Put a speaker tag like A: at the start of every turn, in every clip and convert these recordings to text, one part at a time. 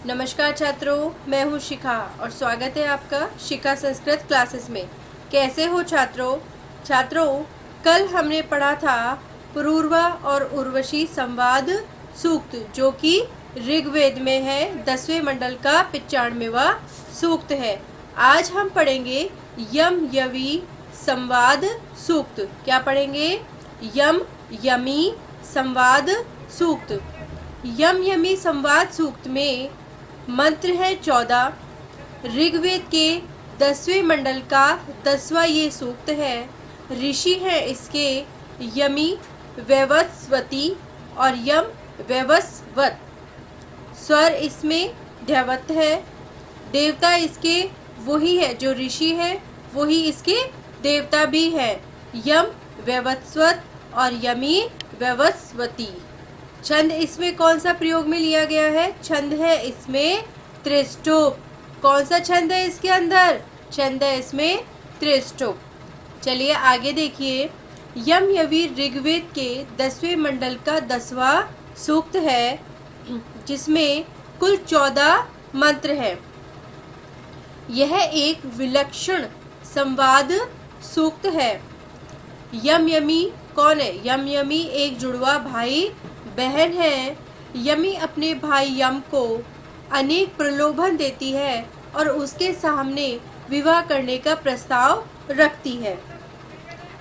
A: नमस्कार छात्रों, मैं हूँ शिखा और स्वागत है आपका शिखा संस्कृत क्लासेस में। कैसे हो छात्रों, कल हमने पढ़ा था पुरूरवा और उर्वशी संवाद सूक्त, जो कि ऋग्वेद में है, 10वें मंडल का 95वां सूक्त है। आज हम पढ़ेंगे यम यवी संवाद सूक्त। क्या पढ़ेंगे? यम यमी संवाद सूक्त। यम यमी संवाद सूक्त में मंत्र है 14। ऋग्वेद के 10वें मंडल का 10वां ये सूक्त है। ऋषि है इसके यमी वैवस्वती और यम वैवस्वत। स्वर इसमें ध्यवत है। देवता इसके वही है, जो ऋषि है वही इसके देवता भी है, यम वैवस्वत और यमी वैवस्वती। छंद इसमें कौन सा प्रयोग में लिया गया है? छंद है इसमें त्रिष्टुप। कौन सा छंद है इसके अंदर? छंद है इसमें त्रिष्टुप। चलिए आगे देखिए। यम यवी ऋग्वेद के 10वें मंडल का 10वां सूक्त है, जिसमें कुल 14 मंत्र है। यह एक विलक्षण संवाद सूक्त है। यम यमी कौन है? यम यमी एक जुड़वा भाई बहन है। यमी अपने भाई यम को अनेक प्रलोभन देती है और उसके सामने विवाह करने का प्रस्ताव रखती है,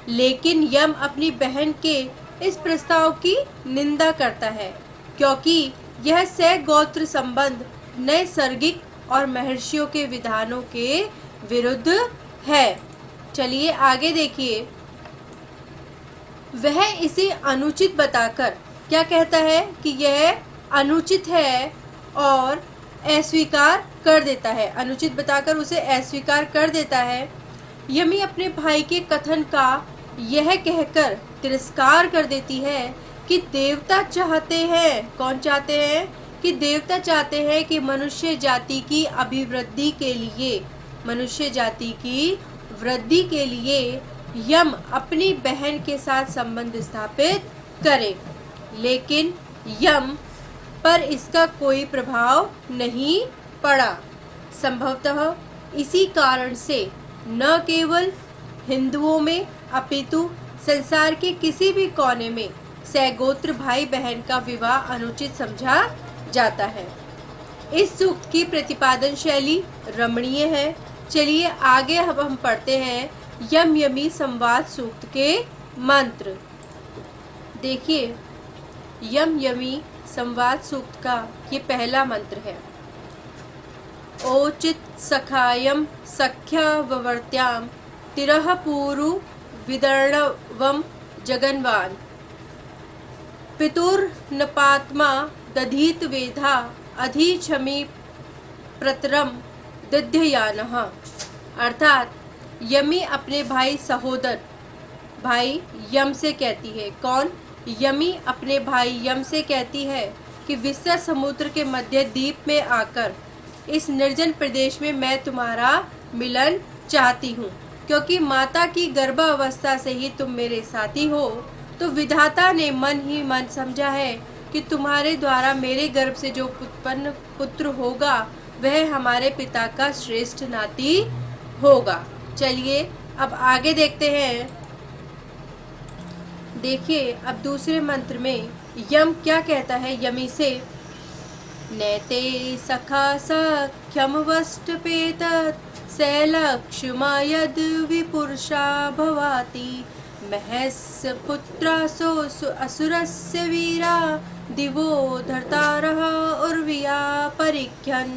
A: लेकिन यम अपनी बहन के इस प्रस्ताव की निंदा करता है, क्योंकि यह सगोत्र संबंध नैसर्गिक और महर्षियों के विधानों के विरुद्ध है। चलिए आगे देखिए। वह इसे अनुचित बताकर क्या कहता है कि यह अनुचित है और अस्वीकार कर देता है। अनुचित बताकर उसे अस्वीकार कर देता है। यमी अपने भाई के कथन का यह कहकर तिरस्कार कर देती है कि देवता चाहते हैं, कौन चाहते हैं? कि देवता चाहते हैं कि मनुष्य जाति की अभिवृद्धि के लिए, मनुष्य जाति की वृद्धि के लिए यम अपनी बहन के साथ संबंध स्थापित करे, लेकिन यम पर इसका कोई प्रभाव नहीं पड़ा। संभवतः इसी कारण से न केवल हिंदुओं में अपितु संसार के किसी भी कोने में सगोत्र भाई बहन का विवाह अनुचित समझा जाता है। इस सूक्त की प्रतिपादन शैली रमणीय है। चलिए आगे अब हम पढ़ते हैं यम यमी संवाद सूक्त के मंत्र। देखिए, यम यमी संवाद सूक्त का ये पहला मंत्र है। ओचित सखायम सख्याववर्त्याम तिरह पूरु विदर्णवम जगन्वान पितुर्नपात्मा दधीत वेधा अधिछमी प्रतरम दध्ययानः। अर्थात यमी अपने भाई सहोदर भाई यम से कहती है। कौन? यमी अपने भाई यम से कहती है कि विस्तृत समुद्र के मध्य द्वीप में आकर इस निर्जन प्रदेश में मैं तुम्हारा मिलन चाहती हूँ, क्योंकि माता की गर्भावस्था से ही तुम मेरे साथी हो, तो विधाता ने मन ही मन समझा है कि तुम्हारे द्वारा मेरे गर्भ से जो उत्पन्न पुत्र होगा वह हमारे पिता का श्रेष्ठ नाती होगा। चलिए अब आगे देखते हैं। देखिए अब दूसरे मंत्र में यम क्या कहता है यमी से। नैते सखा सख्यम वष्टपेतत् सैलक्ष्मा यद विपुरुषा भवाति महस्य पुत्रासो असुरस्य वीरा दिवो धर्तारः उर्विया परिख्यन्।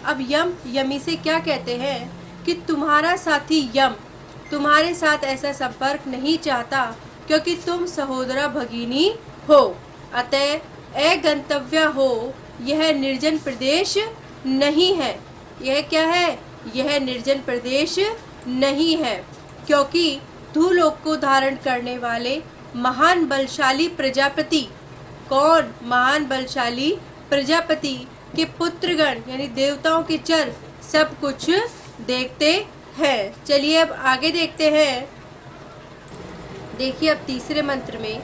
A: अब यम यमी से क्या कहते हैं कि तुम्हारा साथी यम तुम्हारे साथ ऐसा संपर्क नहीं चाहता, क्योंकि तुम सहोदरा भगिनी हो, अतः अगंतव्य हो। यह निर्जन प्रदेश नहीं है। यह क्या है? यह निर्जन प्रदेश नहीं है, क्योंकि धूलोक को धारण करने वाले महान बलशाली प्रजापति, कौन? महान बलशाली प्रजापति के पुत्रगण यानी देवताओं के चर सब कुछ देखते हैं। चलिए अब आगे देखते हैं। देखिए अब तीसरे मंत्र में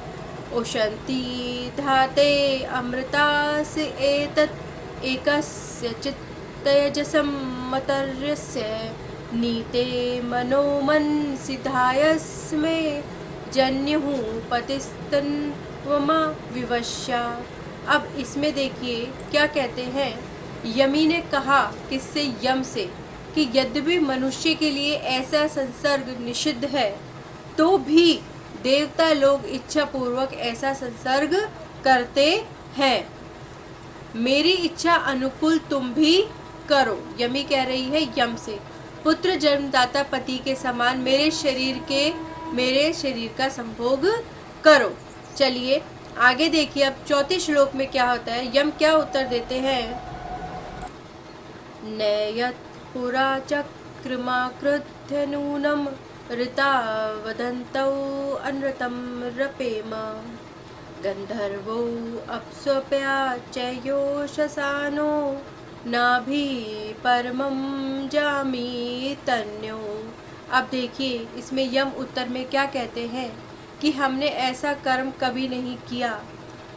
A: ओशंती धाते अमृतास एतत् एकस्य चित्तयजसम्मतर्यस्य नीते मनोमनसिधायस्मे जन्युः पतिस्तन्वमा विवश्या। अब इसमें देखिए क्या कहते हैं, यमी ने कहा किससे, यम से, कि यद्यपि मनुष्य के लिए ऐसा संसर्ग निषिद्ध है तो भी देवता लोग इच्छा पूर्वक ऐसा संसर्ग करते हैं। मेरी इच्छा अनुकूल तुम भी करो। यमी कह रही है यम से, पुत्र जन्मदाता पति के समान मेरे शरीर का संभोग करो। चलिए आगे देखिए अब चौथे श्लोक में क्या होता है, यम क्या उत्तर देते हैं। नयत् पुरा चक्रमाकृत्य नूनम ऋता वदन्तौ अनृतं रपेम गंधर्वो अप्स्वप्या चयो शसानो नाभि परमं जामी तन्यो। अब देखिए इसमें यम उत्तर में क्या कहते हैं कि हमने ऐसा कर्म कभी नहीं किया,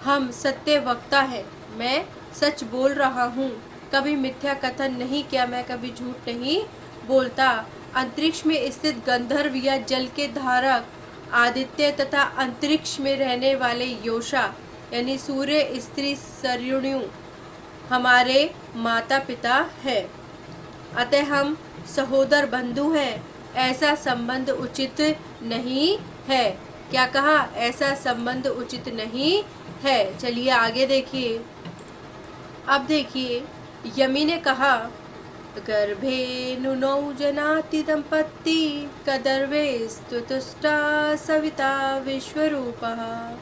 A: हम सत्य वक्ता हैं, मैं सच बोल रहा हूँ, कभी मिथ्या कथन नहीं किया, मैं कभी झूठ नहीं बोलता। अंतरिक्ष में स्थित गंधर्व या जल के धारक आदित्य तथा अंतरिक्ष में रहने वाले योषा यानी सूर्य स्त्री सरयुणियों हमारे माता पिता हैं, अतः हम सहोदर बंधु हैं, ऐसा संबंध उचित नहीं है। क्या कहा, ऐसा संबंध उचित नहीं है। चलिए आगे देखिए। अब देखिए यमी ने कहा गर्भे नुनौ जनाति दंपत्ति कदर्वे स्तुतुष्टा सविता विश्वरूपः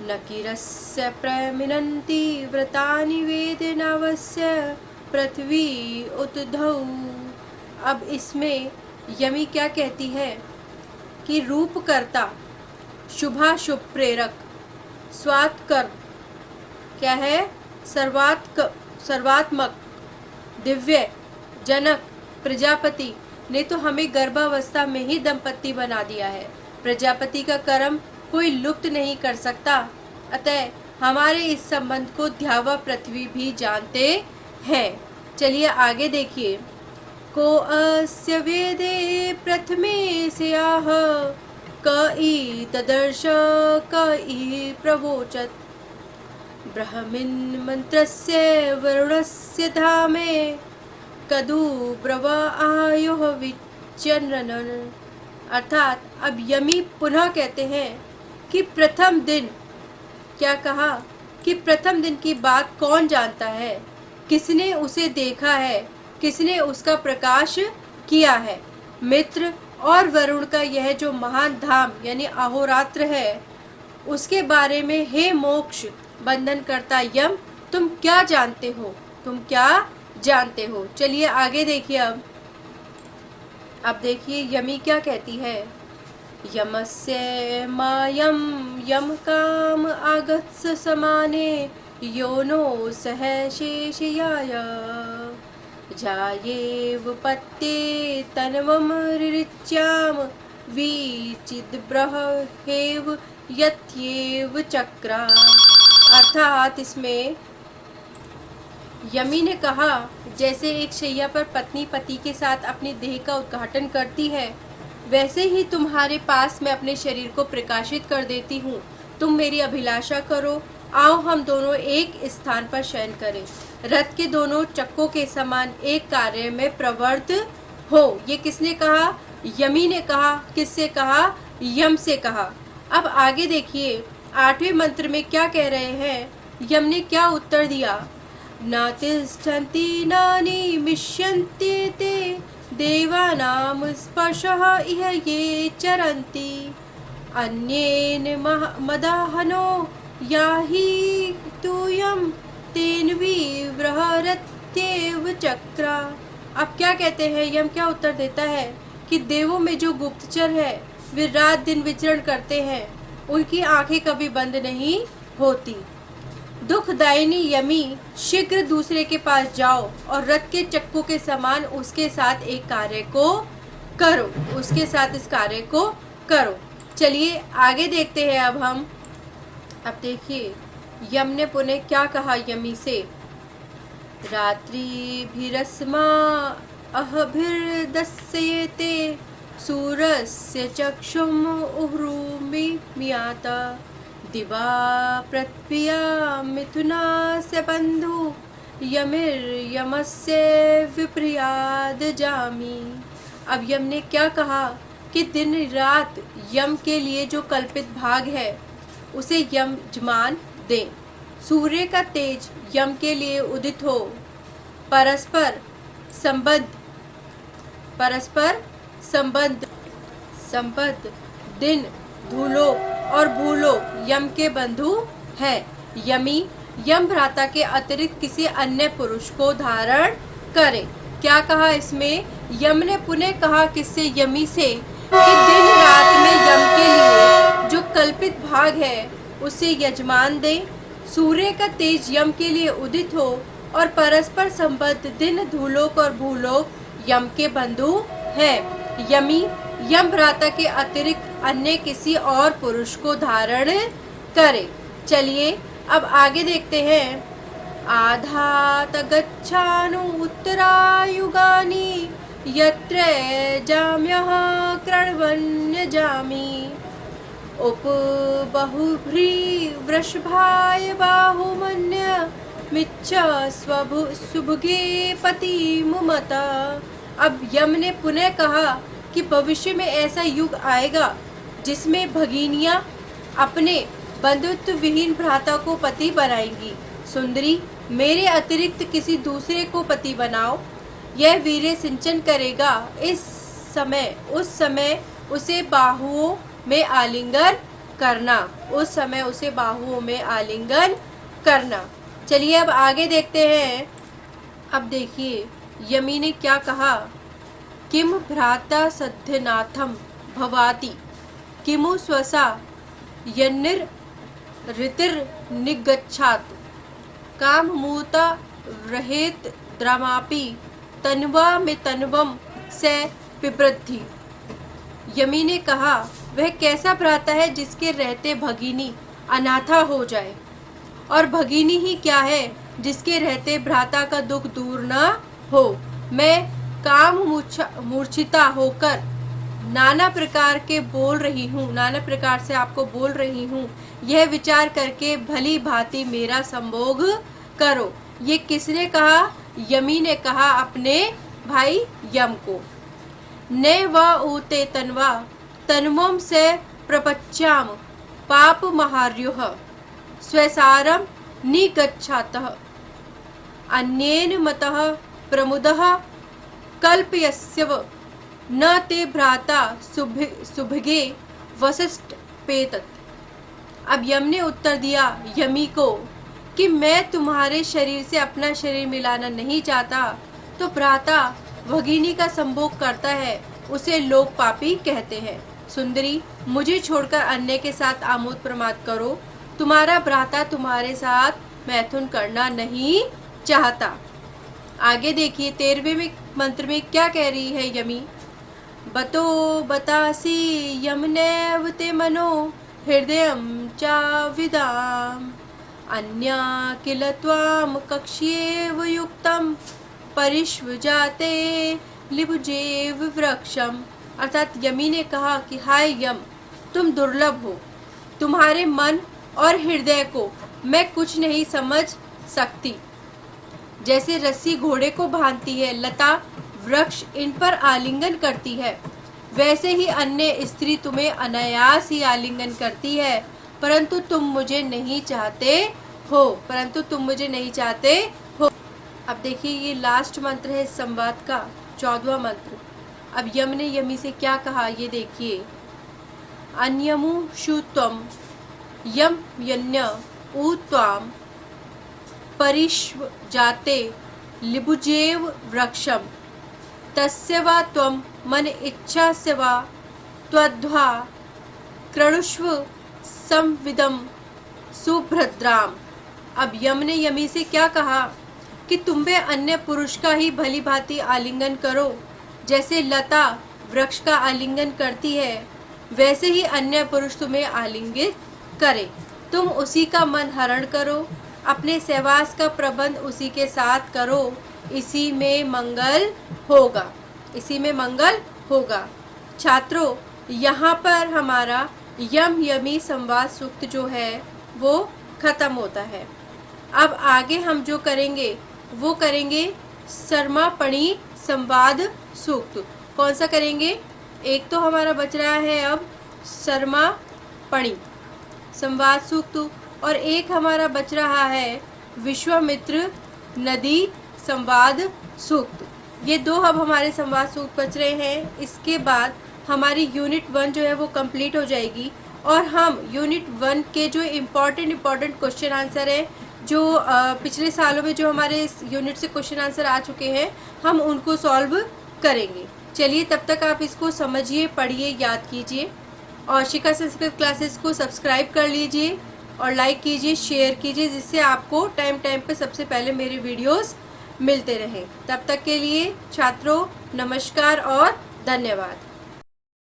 A: नकिरस्य प्रमिनन्ति व्रतानि वेदनावस्य पृथ्वी उतधौ। अब इसमें यमी क्या कहती है कि रूपकर्ता, शुभाशुभ प्रेरक, स्वात्कर क्या है, सर्वात्मक, दिव्य, जनक, प्रजापति ने तो हमें गर्भावस्था में ही दंपत्ति बना दिया है। प्रजापति का कर्म कोई लुप्त नहीं कर सकता, अतः हमारे इस संबंध को ध्यावा पृथ्वी भी जानते हैं। चलिए आगे देखिए। को अस्य वेदे प्रथमे स्याह कई तदर्श कई प्रवोचत ब्रह्मिन् मंत्रस्य वरुणस्य धामे कदु ब्रव आयुः विचरन्। अर्थात अब यमी पुनः कहते हैं कि प्रथम दिन, क्या कहा कि प्रथम दिन की बात कौन जानता है, किसने उसे देखा है, किसने उसका प्रकाश किया है। मित्र और वरुण का यह जो महान धाम यानी अहोरात्र है, उसके बारे में हे मोक्ष बंधन करता यम, तुम क्या जानते हो, तुम क्या जानते हो। चलिए आगे देखिए। अब देखिए यमी क्या कहती है। यमस्य मायम यम काम आगत्स समाने योनो सह शेषयाय जायेव पत्ते तन्वम ऋच्याम विचिद्ब्रहेव यत्येव चक्रा। अर्थात इसमें यमी ने कहा जैसे एक शैया पर पत्नी पति के साथ अपनी देह का उद्घाटन करती है, वैसे ही तुम्हारे पास मैं अपने शरीर को प्रकाशित कर देती हूँ। तुम मेरी अभिलाषा करो, आओ हम दोनों एक स्थान पर शयन करें, रथ के दोनों चक्कों के समान एक कार्य में प्रवृत्त हो। ये किसने कहा, यमी ने कहा। किससे कहा, यम से कहा। अब आगे देखिए 8वें मंत्र में क्या कह रहे हैं, यम ने क्या उत्तर दिया। न तिष्ठन्ति नानि मिष्यन्ति ते देवानां स्पर्शः इह ये चरन्ति अन्येन मदाहनो याहि तूयं तेन विवृहरत्येव चक्रा। अब क्या कहते हैं, यम क्या उत्तर देता है कि देवों में जो गुप्तचर है वे रात दिन विचरण करते हैं, उनकी आंखें कभी बंद नहीं होती। दुखदायिनी यमी, शीघ्र दूसरे के पास जाओ और रथ के चक्कों के समान उसके साथ एक कार्य को करो, उसके साथ इस कार्य को करो। चलिए आगे देखते हैं अब हम। अब देखिए यम ने पुनः क्या कहा यमी से। रात्रिभिरस्मा अहभिर्दस्यते सूरस्य चक्षुम् उह्रुमि मियात दिवा पृथ्व्या मिथुनस्य बन्धु यमिर्यमस्य विप्रियाद जामी। अब यम ने क्या कहा कि दिन रात यम के लिए जो कल्पित भाग है उसे यजमान दें। सूर्य का तेज यम के लिए उदित हो। परस्पर संबद्ध दिन धूलोक और भूलोक यम के बंधु हैं। यमी यम भ्राता के अतिरिक्त किसी अन्य पुरुष को धारण करे। क्या कहा इसमें? यम ने पुनः कहा किससे? यमी से, कि दिन रात में यम के लिए जो कल्पित भाग है उसे यजमान दें। सूर्य का तेज यम के लिए उदित हो और परस्पर संबद्ध दिन धूलोक और भूलोक यम के बंधु हैं। यमी यम भ्राता के अतिरिक्त अन्य किसी और पुरुष को धारण करे। चलिए अब आगे देखते हैं। आधात गच्छानु उत्तरायुगानि यत्र जाम्यः क्रण्वन्य जामी उपबहुभ्री वृषभाय बाहुमन्य मिच्छ सुभगे पतिमुमत। अब यम ने पुनः कहा कि भविष्य में ऐसा युग आएगा जिसमें भगिनियां अपने बंधुत्व विहीन भ्राता को पति बनाएंगी। सुंदरी, मेरे अतिरिक्त किसी दूसरे को पति बनाओ। यह वीर्य सिंचन करेगा। उस समय उसे बाहुओं में आलिंगन करना। चलिए अब आगे देखते हैं। अब देखिए यमी ने क्या कहा। किम भ्राता सध्यनाथम भवाति किमु स्वसा यन्निर ऋतिर्निगच्छात् काममूता रहेत द्रमापि तन्वा में तन्वम से पिप्रद्धि। यमी ने कहा वह कैसा भ्राता है जिसके रहते भगिनी अनाथा हो जाए, और भगिनी ही क्या है जिसके रहते भ्राता का दुख दूर न हो। मैं काम मूर्छिता होकर नाना प्रकार से आपको बोल रही हूँ। यह विचार करके भली भांति मेरा संभोग करो। ये किसने कहा? यमी ने कहा अपने भाई यम को। ने व ऊते तन्वा तन्वम से प्रपच्चाम पाप महार्युः स्वसारम निगच्छातः अन्येन मतः प्रमुदः कल्पयस्यव न ते भ्राता सुभगे वसिष्ठ पेतत। अब यम ने उत्तर दिया यमी को कि मैं तुम्हारे शरीर से अपना शरीर मिलाना नहीं चाहता, तो भ्राता भगिनी का संभोग करता है उसे लोग पापी कहते हैं। सुंदरी, मुझे छोड़कर अन्य के साथ आमोद प्रमाद करो। तुम्हारा भ्राता तुम्हारे साथ मैथुन करना नहीं चाहता। आगे देखिए 13वें मंत्र में क्या कह रही है यमी। बतो बतासी यमनेव ते मनो हृदयं चा विदाम अन्या किल त्वाम कक्ष्येव युक्तम परिष्वजाते लिभुजेव वृक्षम। अर्थात यमी ने कहा कि हाय यम, तुम दुर्लभ हो। तुम्हारे मन और हृदय को मैं कुछ नहीं समझ सकती। जैसे रस्सी घोड़े को बांधती है, लता वृक्ष इन पर आलिंगन करती है, वैसे ही अन्य स्त्री तुम्हें अनायास ही आलिंगन करती है, परंतु तुम मुझे नहीं चाहते हो। अब देखिए ये लास्ट मंत्र है इस संवाद का, 14वां मंत्र। अब यम ने यमी से क्या कहा ये देखिए। अन्यमु शुत्वम यम यन्य उ त्वाम परिष्व जाते लिभुजेव वृक्षम तस्य वा त्वम मन इच्छास्य वा त्वद्वा कृणुष्व संविदम सुभद्राम। अब यम ने यमी से क्या कहा कि तुम भी अन्य पुरुष का ही भली भांति आलिंगन करो। जैसे लता वृक्ष का आलिंगन करती है, वैसे ही अन्य पुरुष तुम्हें आलिंगित करे। तुम उसी का मन हरण करो। अपने सहवास का प्रबंध उसी के साथ करो, इसी में मंगल होगा, इसी में मंगल होगा। छात्रों, यहाँ पर हमारा यम यमी संवाद सूक्त जो है वो खत्म होता है। अब आगे हम जो करेंगे वो करेंगे सर्मापणी संवाद सूक्त। कौन सा करेंगे? एक तो हमारा बच रहा है अब सर्मापणी संवाद सूक्त, और एक हमारा बच रहा है विश्वामित्र नदी संवाद सूक्त। ये दो अब हमारे संवाद सूक्त बच रहे हैं। इसके बाद हमारी यूनिट 1 जो है वो कंप्लीट हो जाएगी और हम यूनिट 1 के जो इम्पॉर्टेंट क्वेश्चन आंसर है, जो पिछले सालों में जो हमारे इस यूनिट से क्वेश्चन आंसर आ चुके हैं, हम उनको सॉल्व करेंगे। चलिए, तब तक आप इसको समझिए, पढ़िए, याद कीजिए और शिखा संस्कृत क्लासेस को सब्सक्राइब कर लीजिए और लाइक कीजिए, शेयर कीजिए, जिससे आपको टाइम पे सबसे पहले मेरे वीडियोस मिलते रहें। तब तक के लिए छात्रों, नमस्कार और धन्यवाद।